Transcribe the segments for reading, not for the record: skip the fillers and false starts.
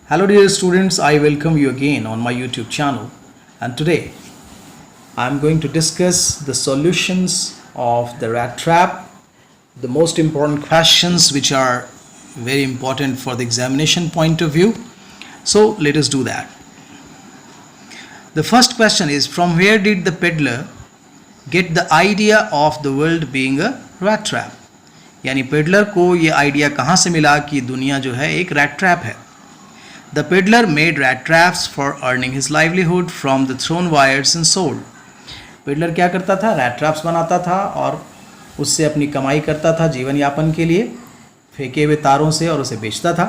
Hello dear students, I welcome you again on my YouTube channel, and today I am going to discuss the solutions of the rat trap, the most important questions which are very important for the examination point of view. So let us do that. The first question is, from where did the peddler get the idea of the world being a rat trap? यानी peddler को ये idea कहाँ से मिला कि दुनिया जो है एक रैट ट्रैप है. The peddler made rat traps for earning his livelihood from the thrown wires and sold. Peddler क्या करता था? रैट ट्रैप्स बनाता था और उससे अपनी कमाई करता था जीवन यापन के लिए, फेंके हुए तारों से, और उसे बेचता था.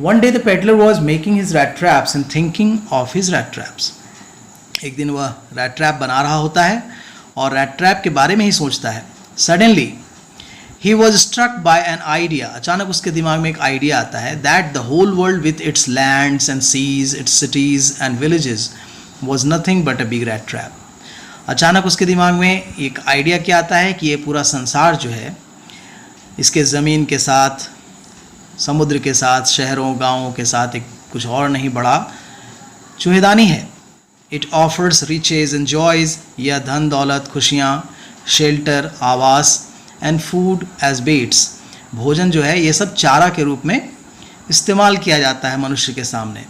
One day the peddler was making his rat traps and thinking of his rat traps. एक दिन वह रैट ट्रैप बना रहा होता है और रैट ट्रैप के बारे में ही सोचता है. Suddenly he was struck by an idea. अचानक उसके दिमाग में एक आइडिया आता है that the whole world with its lands and seas, its cities and villages was nothing but a big rat trap. अचानक उसके दिमाग में एक आइडिया क्या आता है कि ये पूरा संसार जो है, इसके ज़मीन के साथ, समुद्र के साथ, शहरों गाँवों के साथ एक कुछ और नहीं बड़ा चूहेदानी है. It offers riches and joys. यह धन दौलत, खुशियाँ, शेल्टर, आवास एंड फूड एज बेट्स, भोजन जो है ये सब चारा के रूप में इस्तेमाल किया जाता है मनुष्य के सामने.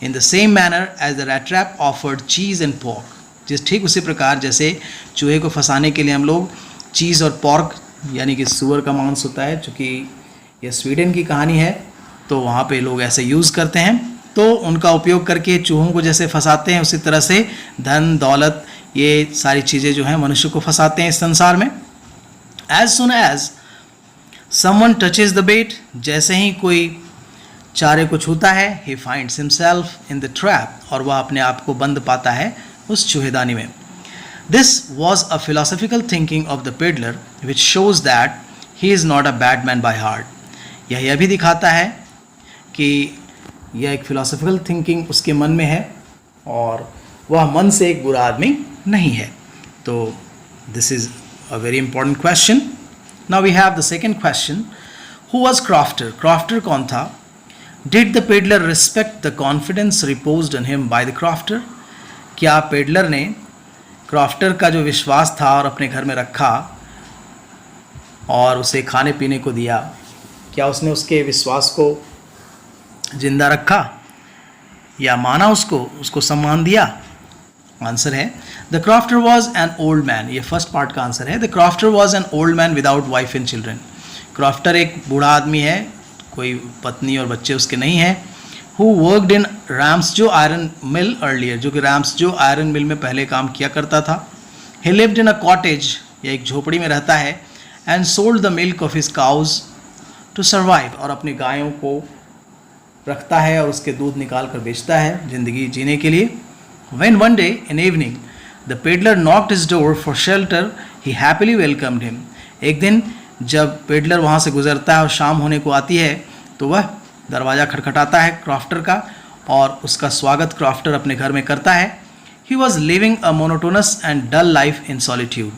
In the same manner as the rat trap offered cheese and pork, जिस ठीक उसी प्रकार जैसे चूहे को फंसाने के लिए हम लोग चीज़ और पॉर्क यानी कि सूअर का मांस होता है, चूँकि यह स्वीडन की कहानी है तो वहाँ पे लोग ऐसे यूज़ करते हैं, तो उनका उपयोग करके चूहों को जैसे फंसाते हैं उसी तरह से धन दौलत ये सारी चीज़ें जो हैं मनुष्य को फंसाते हैं इस संसार में. As soon as someone touches the bait, जैसे ही कोई चारे को छूता है, he finds himself in the trap, और वह अपने आप को बंद पाता है उस चूहेदानी में. This was a philosophical thinking of the peddler, which shows that he is not a bad man by heart. यह भी दिखाता है कि यह एक philosophical thinking उसके मन में है और वह मन से एक बुरा आदमी नहीं है. तो this is a very important question. Now we have the second question. Who was Crofter? Crofter कौन था? Did the peddler respect the confidence reposed on him by the crofter? क्या पेडलर ने क्रॉफ्टर का जो विश्वास था और अपने घर में रखा और उसे खाने पीने को दिया, क्या उसने उसके विश्वास को जिंदा रखा या माना, उसको सम्मान दिया? आंसर है the crofter was an old man. ये फर्स्ट पार्ट का आंसर है. The crofter was an old man without wife and children. Crofter एक बूढ़ा आदमी है, कोई पत्नी और बच्चे उसके नहीं हैं. Who worked in Ramsjo iron mill earlier, जो कि रैम्सजो आयरन मिल में पहले काम किया करता था. ही लिव्ड इन अ कॉटेज, या एक झोपड़ी में रहता है. And sold the milk of his cows to survive, और अपनी गायों को रखता है और उसके दूध निकाल कर बेचता है ज़िंदगी जीने के लिए. When one day in evening the peddler knocked his door for shelter, he happily welcomed him. एक दिन जब पेडलर वहाँ से गुजरता है और शाम होने को आती है तो वह दरवाज़ा खटखटाता है क्रॉफ्टर का और उसका स्वागत क्रॉफ्टर अपने घर में करता है. He was living a monotonous and dull life in solitude.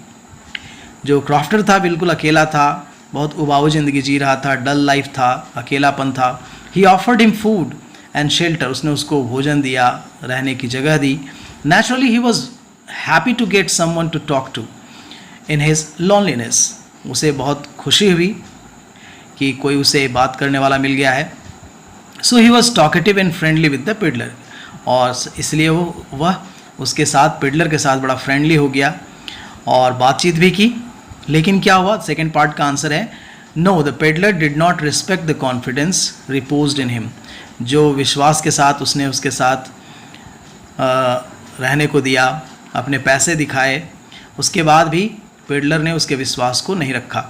जो क्रॉफ्टर था बिल्कुल अकेला था, बहुत उबाऊ ज़िंदगी जी रहा था, डल लाइफ था, अकेलापन था. He offered him food and shelter, उसने उसको भोजन दिया, रहने की जगह दी. Naturally he was happy to get someone to talk to in his loneliness. उसे बहुत खुशी हुई कि कोई उसे बात करने वाला मिल गया है. So he was talkative and friendly with the peddler, और इसलिए वह उसके साथ, पेडलर के साथ बड़ा फ्रेंडली हो गया और बातचीत भी की. लेकिन क्या हुआ? सेकेंड पार्ट का आंसर है no, the peddler did not respect the confidence reposed in him. जो विश्वास के साथ उसने उसके साथ रहने को दिया, अपने पैसे दिखाए, उसके बाद भी पेडलर ने उसके विश्वास को नहीं रखा.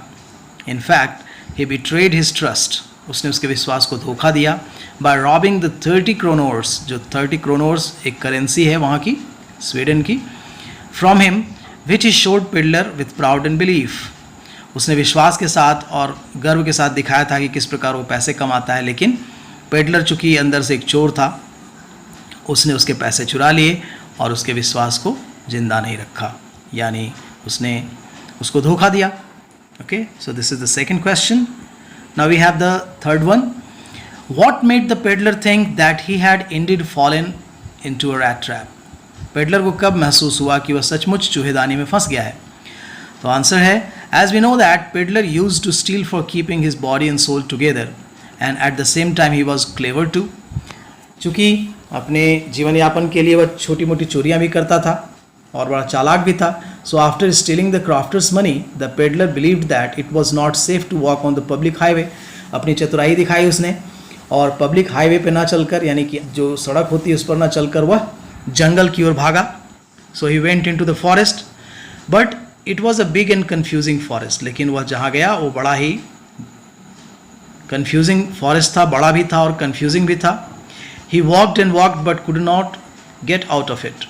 In fact he betrayed his trust, उसने उसके विश्वास को धोखा दिया बाय रॉबिंग द 30 क्रोनोर्स, जो 30 क्रोनोर्स एक करेंसी है वहाँ की, स्वीडन की, from him which he showed peddler with proud and belief. उसने विश्वास के साथ और गर्व के साथ दिखाया था कि किस प्रकार वो पैसे कमाता है, लेकिन पेडलर चूँकि अंदर से एक चोर था, उसने उसके पैसे चुरा लिए और उसके विश्वास को जिंदा नहीं रखा, यानी उसने उसको धोखा दिया. Okay, so this is the second question. Now we have the third one. What made the peddler think that he had indeed fallen into a rat trap? Peddler को कब महसूस हुआ कि वह सचमुच चूहेदानी में फंस गया है? तो आंसर है, as we know that peddler use to steal for keeping his body and soul together and at the same time he was clever too. चूँकि अपने जीवन यापन के लिए वह छोटी मोटी चोरियाँ भी करता था और बड़ा चालाक भी था. So after stealing the crofter's money the peddler believed that it was not safe to walk on the public highway. अपनी चतुराई दिखाई उसने और पब्लिक हाईवे पे ना चलकर, यानी कि जो सड़क होती है उस पर ना चलकर वह जंगल की ओर भागा. So he went into the forest but it was a big and confusing forest. लेकिन वह जहाँ गया वो बड़ा ही कन्फ्यूजिंग फॉरेस्ट था, बड़ा भी था और कन्फ्यूजिंग भी था. He walked and walked but could not gate out of it.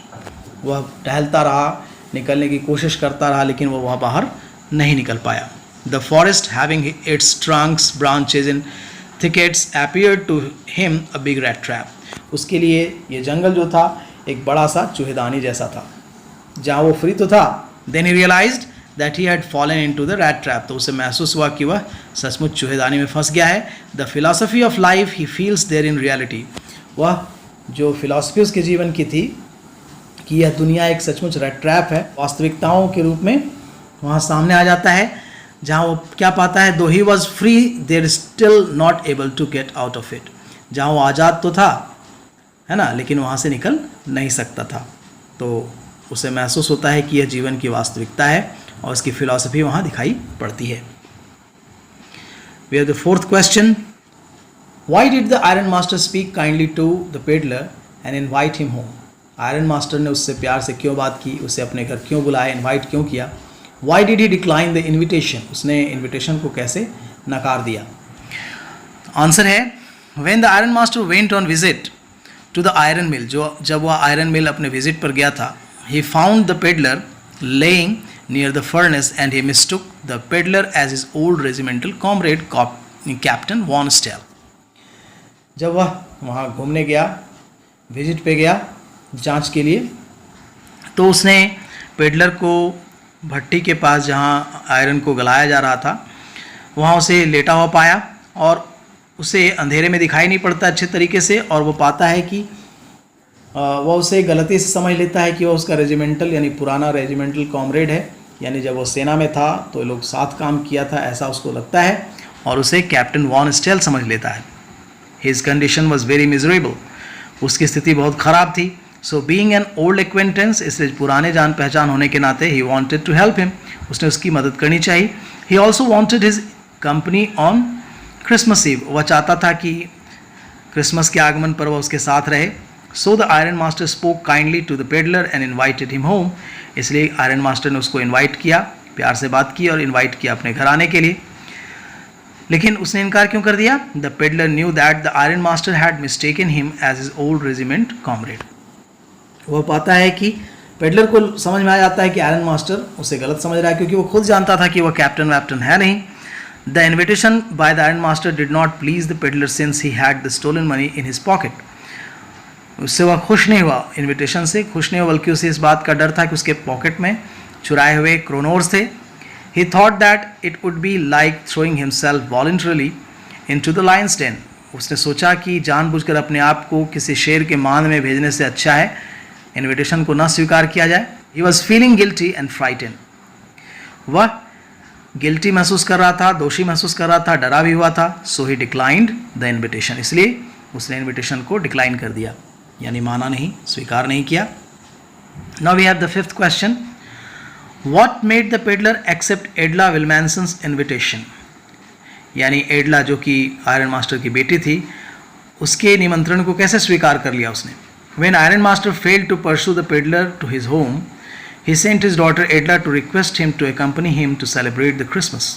वह टहलता रहा, निकलने की कोशिश करता रहा, लेकिन वह वहाँ बाहर नहीं निकल पाया. The forest having its Trunks branches and thickets appeared to him a big rat trap. उसके लिए ये जंगल जो था एक बड़ा सा चूहेदानी जैसा था. जहाँ वो फ्री तो था, then he realized that he had fallen into the rat trap. तो उसे महसूस हुआ कि वह सचमुच चूहेदानी में फंस गया है. The philosophy of life he feels there in reality. वह जो फिलॉसफी उसके जीवन की थी कि यह दुनिया एक सचमुच रेड ट्रैप है, वास्तविकताओं के रूप में वहाँ सामने आ जाता है. जहाँ वो क्या पाता है, though he was free there still not able to get out of it. जहाँ वो आज़ाद तो था, है ना, लेकिन वहाँ से निकल नहीं सकता था. तो उसे महसूस होता है कि यह जीवन की वास्तविकता है और उसकी फिलॉसफी वहाँ दिखाई पड़ती है. We have the fourth question. Why did the iron master speak kindly to the peddler and invite him home? Iron master ने उससे प्यार से क्यों बात की, उसे अपने घर क्यों बुलाया, इन्वाइट क्यों किया? Why did he decline the invitation? उसने इन्विटेशन को कैसे नकार दिया? आंसर है, when the iron master went on visit to the iron mill, जब वह आयरन मिल अपने विजिट पर गया था, he found the peddler lying near the furnace and he mistook the peddler as his old regimental comrade captain von Stahle. जब वह वहाँ घूमने गया, विजिट पे गया जांच के लिए, तो उसने पेडलर को भट्टी के पास जहाँ आयरन को गलाया जा रहा था वहाँ उसे लेटा हुआ पाया और उसे अंधेरे में दिखाई नहीं पड़ता अच्छे तरीके से. और वो पाता है कि वह उसे गलती से समझ लेता है कि वह उसका रेजिमेंटल यानी पुराना रेजिमेंटल कॉमरेड है, यानी जब वो सेना में था तो लोग साथ काम किया था ऐसा उसको लगता है और उसे कैप्टन वॉन स्टेल समझ लेता है. His condition was very miserable. उसकी स्थिति बहुत ख़राब थी. So being an old acquaintance, इसलिए पुराने जान पहचान होने के नाते he wanted to help him, उसने उसकी मदद करनी चाहिए. He also wanted his company on Christmas Eve, वह चाहता था कि क्रिसमस के आगमन पर वह उसके साथ रहे. So the iron master spoke kindly to the peddler and invited him home, इसलिए आयरन मास्टर ने उसको इन्वाइट किया, प्यार से बात की और इन्वाइट किया अपने घर आने के लिए. लेकिन उसने इनकार क्यों कर दिया? The peddler knew that the iron master had mistaken him as his old regiment comrade. वह पाता है कि पेडलर को समझ में आ जाता है कि आयरन मास्टर उसे गलत समझ रहा है, क्योंकि वो खुद जानता था कि वह कैप्टन वैप्टन है नहीं. The invitation by the iron master did not please the peddler since he had the stolen money in his pocket. उससे वह खुश नहीं हुआ, इन्विटेशन से खुश नहीं हुआ, बल्कि उसे इस बात का डर था कि उसके पॉकेट में चुराए हुए क्रोनोर्स थे. He thought that it would be like throwing himself voluntarily into the lion's den. उसने सोचा कि जानबूझकर अपने आप को किसी शेर के मान में भेजने से अच्छा है इन्विटेशन को न स्वीकार किया जाए. He was feeling guilty and frighten. वह गिल्टी महसूस कर रहा था, दोषी महसूस कर रहा था, डरा भी हुआ था. So he declined the invitation, इसलिए उसने इन्विटेशन को डिक्लाइन कर दिया, यानी माना नहीं, स्वीकार नहीं किया. Now we have the fifth question. What made the peddler accept Edla Willmansson's invitation? यानी एडला जो कि आयरन मास्टर की बेटी थी, उसके निमंत्रण को कैसे स्वीकार कर लिया उसने? When Iron Master failed to pursue the peddler to his home, he sent his daughter Edla to request him to accompany him to celebrate the Christmas.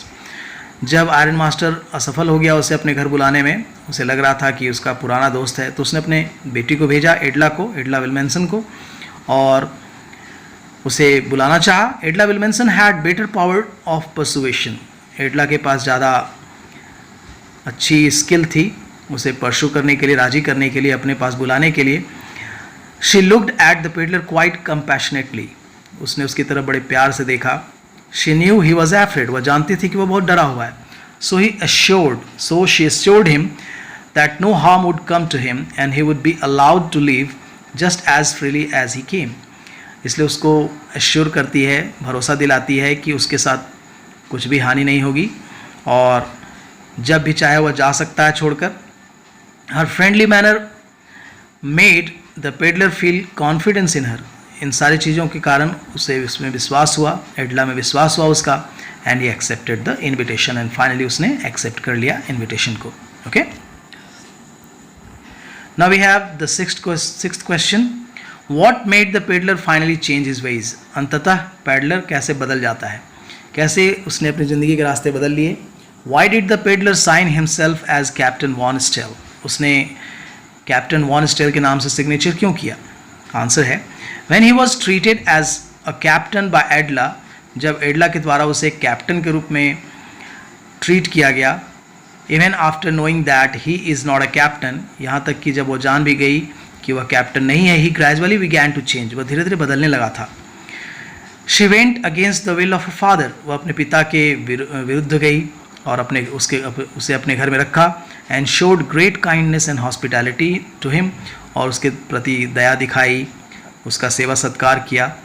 जब आयरन मास्टर असफल हो गया उसे अपने घर बुलाने में, उसे लग रहा था कि उसका पुराना दोस्त है, तो उसने अपने बेटी को भेजा, एडला को, एडला विल्मेंसन को, और उसे बुलाना चाहा. Edla Willmansson had better power of persuasion. Edla के पास ज़्यादा अच्छी स्किल थी उसे परसू करने के लिए, राजी करने के लिए, अपने पास बुलाने के लिए. She looked at the peddler quite compassionately. उसने उसकी तरफ बड़े प्यार से देखा. She knew he was afraid. वह जानती थी कि वह बहुत डरा हुआ है. So she assured him that no harm would come to him and he would be allowed to live just as freely as he came. इसलिए उसको एश्योर करती है, भरोसा दिलाती है कि उसके साथ कुछ भी हानि नहीं होगी और जब भी चाहे वह जा सकता है छोड़कर. Her friendly manner made the peddler feel confidence in her. इन सारी चीज़ों के कारण उसे उसमें विश्वास हुआ, एडला में विश्वास हुआ उसका, and he accepted the invitation, and finally उसने एक्सेप्ट कर लिया इन्विटेशन को. Okay, now we have the sixth question. What made the peddler finally change his ways? अंततः पेडलर कैसे बदल जाता है, कैसे उसने अपनी ज़िंदगी के रास्ते बदल लिए. Why did the peddler sign himself as captain von Stahle? उसने कैप्टन वॉन स्टेल के नाम से सिग्नेचर क्यों किया? आंसर है, when he was treated as a captain by Edla, जब एडला के द्वारा उसे कैप्टन के रूप में ट्रीट किया गया, even after knowing that he is not a captain, यहाँ तक कि जब वो जान भी गई कि वह कैप्टन नहीं है, ही ग्रेजुअली बिगैन टू चेंज, वह धीरे धीरे बदलने लगा था. She went against the will of a father, वह अपने पिता के विरुद्ध गई और उसे अपने घर में रखा. And showed great kindness and hospitality to him, और उसके प्रति दया दिखाई, उसका सेवा सत्कार किया.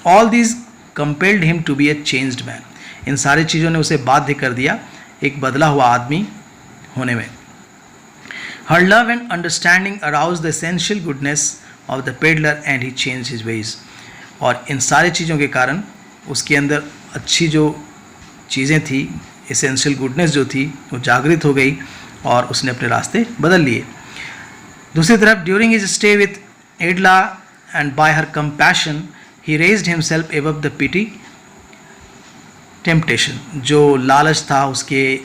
All these compelled him to be a changed man. इन सारी चीज़ों ने उसे बाध्य कर दिया एक बदला हुआ आदमी होने में. हर love and understanding arouse the essential goodness of the peddler and he change his veg. और इन सारी चीज़ों के कारण उसके अंदर अच्छी जो चीज़ें थी, एसेंशियल गुडनेस जो थी, वो जागृत हो गई और उसने अपने रास्ते बदल लिए. दूसरी तरफ during his stay with Edla and by her compassion he raised himself above the petty temptation. जो लालच था उसके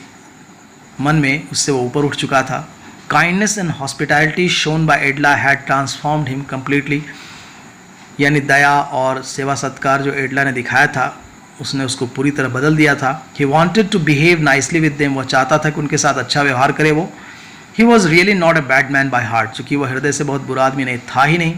मन में, उससे वो ऊपर उठ चुका था. Kindness and hospitality shown by एडला had transformed him completely, यानी दया और सेवा सत्कार जो एडला ने दिखाया था उसने उसको पूरी तरह बदल दिया था. He wanted to behave nicely with them, वह चाहता था कि उनके साथ अच्छा व्यवहार करे वो. He was really not a bad man by heart, चूँकि वह हृदय से बहुत बुरा आदमी नहीं था ही नहीं.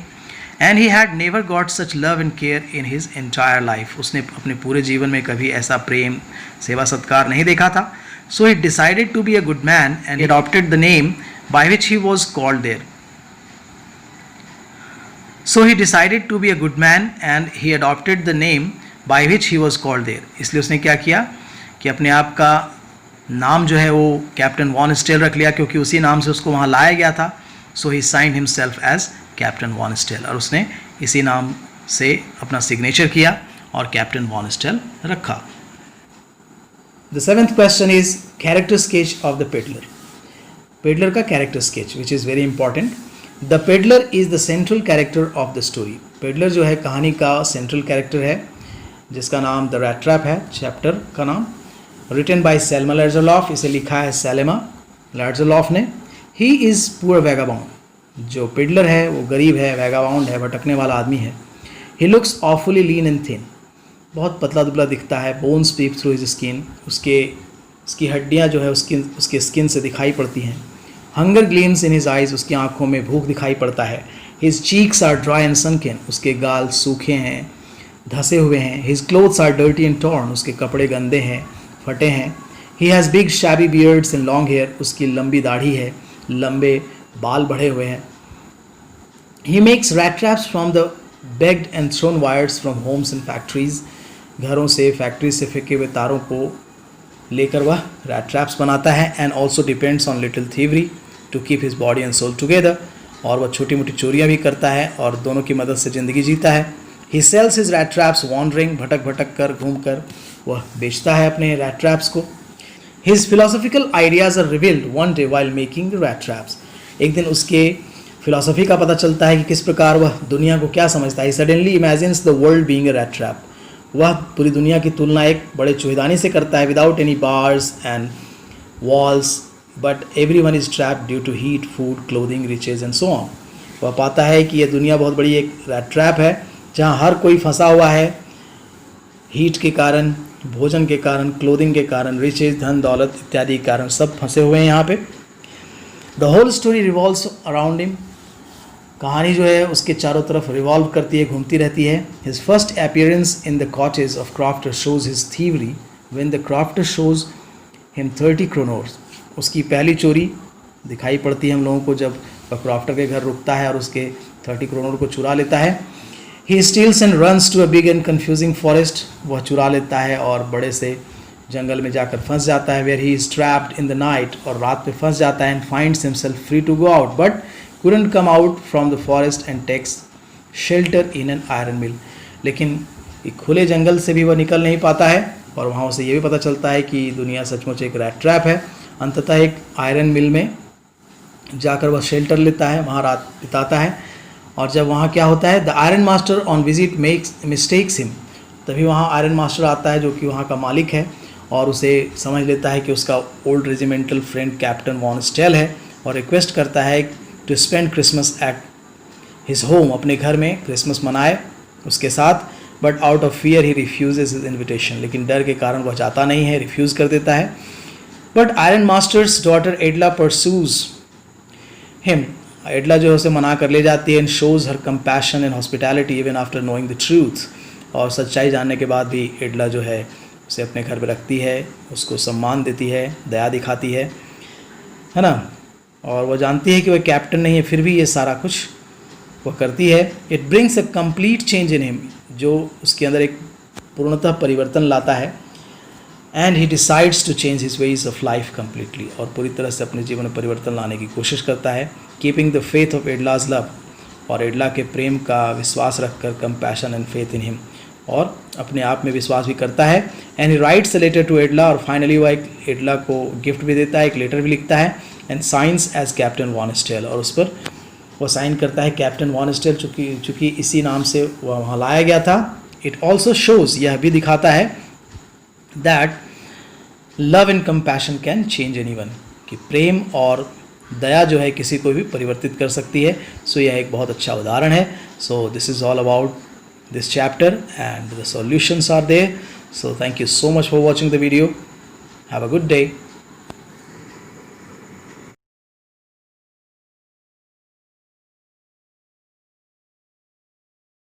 And he had never got such love and care in his entire life. उसने अपने पूरे जीवन में कभी ऐसा प्रेम, सेवा सत्कार नहीं देखा था. So he decided to be a good man and he adopted the name by which he was called there. So he decided to be a good man and he adopted the name by which he was called there. इसलिए उसने क्या किया कि अपने आप का नाम जो है वो कैप्टन वॉन स्टेल रख लिया, क्योंकि उसी नाम से उसको वहाँ लाया गया था. So he signed himself as captain von Stahle, और उसने इसी नाम से अपना सिग्नेचर किया और कैप्टन वॉन स्टेल रखा. The seventh question is character sketch of the peddler. Peddler का character sketch which is very important. The peddler is the central character of the story. Peddler जो है कहानी का सेंट्रल कैरेक्टर है, जिसका नाम the rat trap है, chapter का नाम. रिटन बाय सेल्मा लैडजरलॉफ, इसे लिखा है सेलेमा लैडजरलॉफ ने. He is poor vagabond. जो पेडलर है वो गरीब है, वैगाबाउंड है, भटकने वाला आदमी है. He looks awfully lean and thin, बहुत पतला दुबला दिखता है. बोन्स पीप थ्रू हिज स्किन, उसकी हड्डियाँ जो है उसके स्किन से दिखाई पड़ती हैं. Hunger gleams in his eyes, उसकी आंखों में भूख दिखाई पड़ता है. His cheeks are dry and sunken, उसके गाल सूखे हैं, धसे हुए हैं. His clothes are dirty and torn, उसके कपड़े गंदे हैं, फटे हैं. He has big shabby beards and long hair, उसकी लंबी दाढ़ी है, लंबे बाल बढ़े हुए हैं. He makes rat traps from the begged and thrown wires from homes and factories, घरों से, फैक्ट्री से फेंके हुए तारों को लेकर वह रैट ट्रैप्स बनाता है. And also depends on little thievery to keep his body and soul together, और वह छोटी मोटी चोरियाँ भी करता है और दोनों की मदद से ज़िंदगी जीता है. He sells his rat traps wandering, भटक भटक कर, घूम कर वह बेचता है अपने रैट ट्रैप्स को. His philosophical ideas are revealed one day while making the rat traps. एक दिन उसके फिलोसफी का पता चलता है कि किस प्रकार वह दुनिया को क्या समझता है. Suddenly imagines the world being a rat trap. वह पूरी दुनिया की तुलना एक बड़े चूहेदानी से करता है. Without any bars and walls but every one is trap due to heat, food, clothing, riches and so on. वह पाता है कि यह दुनिया बहुत बड़ी एक रैट ट्रैप है जहाँ हर कोई फंसा हुआ है, हीट के कारण, भोजन के कारण, क्लोथिंग के कारण, रिचेज, धन दौलत इत्यादि के कारण सब फंसे हुए हैं यहाँ पे. The whole story revolves around him. कहानी जो है उसके चारों तरफ रिवॉल्व करती है, घूमती रहती है. His first appearance in the cottage of crofter shows his thievery when the crofter shows him 30 क्रोनोर्स. उसकी पहली चोरी दिखाई पड़ती है हम लोगों को जब वह क्रॉफ्टर के घर रुकता है और उसके 30 करोड़ को चुरा लेता है। He steals and runs to a big and confusing forest, वह चुरा लेता है और बड़े से जंगल में जाकर फंस जाता है। Where he is trapped in the night, और रात में फंस जाता है। And finds himself free to go out but couldn't come out from the forest and takes shelter in an iron mill। लेकिन एक खुले जंगल से भी वह निकल नहीं पाता है और वहाँ उसे ये भी पता चलता है कि दुनिया सचमुच एक रैट ट्रैप है। अंततः एक आयरन मिल में जाकर वह शेल्टर लेता है, वहाँ रात बिताता है। और जब वहाँ क्या होता है, the iron master on visit makes mistakes him, तभी वहाँ आयरन मास्टर आता है जो कि वहाँ का मालिक है और उसे समझ लेता है कि उसका old regimental friend captain von Stahle है और रिक्वेस्ट करता है to spend Christmas at his home, अपने घर में क्रिसमस मनाए उसके साथ। But out of fear he refuses his invitation, लेकिन डर के कारण वह जाता नहीं है, रिफ्यूज़ कर देता है। But iron master's daughter Edla persuades him, Edla जो है उसे मना कर ले जाती है। And shows her compassion and hospitality even after knowing the truth, और सच्चाई जानने के बाद भी एडला जो है उसे अपने घर पर रखती है, उसको सम्मान देती है, दया दिखाती है ना। और वह जानती है कि वह कैप्टन नहीं है, फिर भी ये सारा कुछ वह करती है। It brings a complete change in him, जो उसके अंदर एक पूर्णतः परिवर्तन लाता है। And he decides to change his ways of life completely, और पूरी तरह से अपने जीवन में परिवर्तन लाने की कोशिश करता है। Keeping the faith of Edla's love, और एडला के प्रेम का विश्वास रखकर, compassion and faith in him, और अपने आप में विश्वास भी करता है। And he writes a letter to Edla, और फाइनली वह एक एडला को गिफ्ट भी देता है, एक लेटर भी लिखता है। And signs as captain von Stahle, और उस पर वह साइन करता है कैप्टन वॉन स्टेल, चूँकि इसी नाम से वह वहाँ लाया गया था। इट ऑल्सो शोज़, यह भी दिखाता है that love and compassion can change anyone, कि प्रेम और दया जो है किसी को भी परिवर्तित कर सकती है। सो यह एक बहुत अच्छा उदाहरण है। So this is all about this chapter and the solutions are there. So thank you so much for watching the video. Have a good day.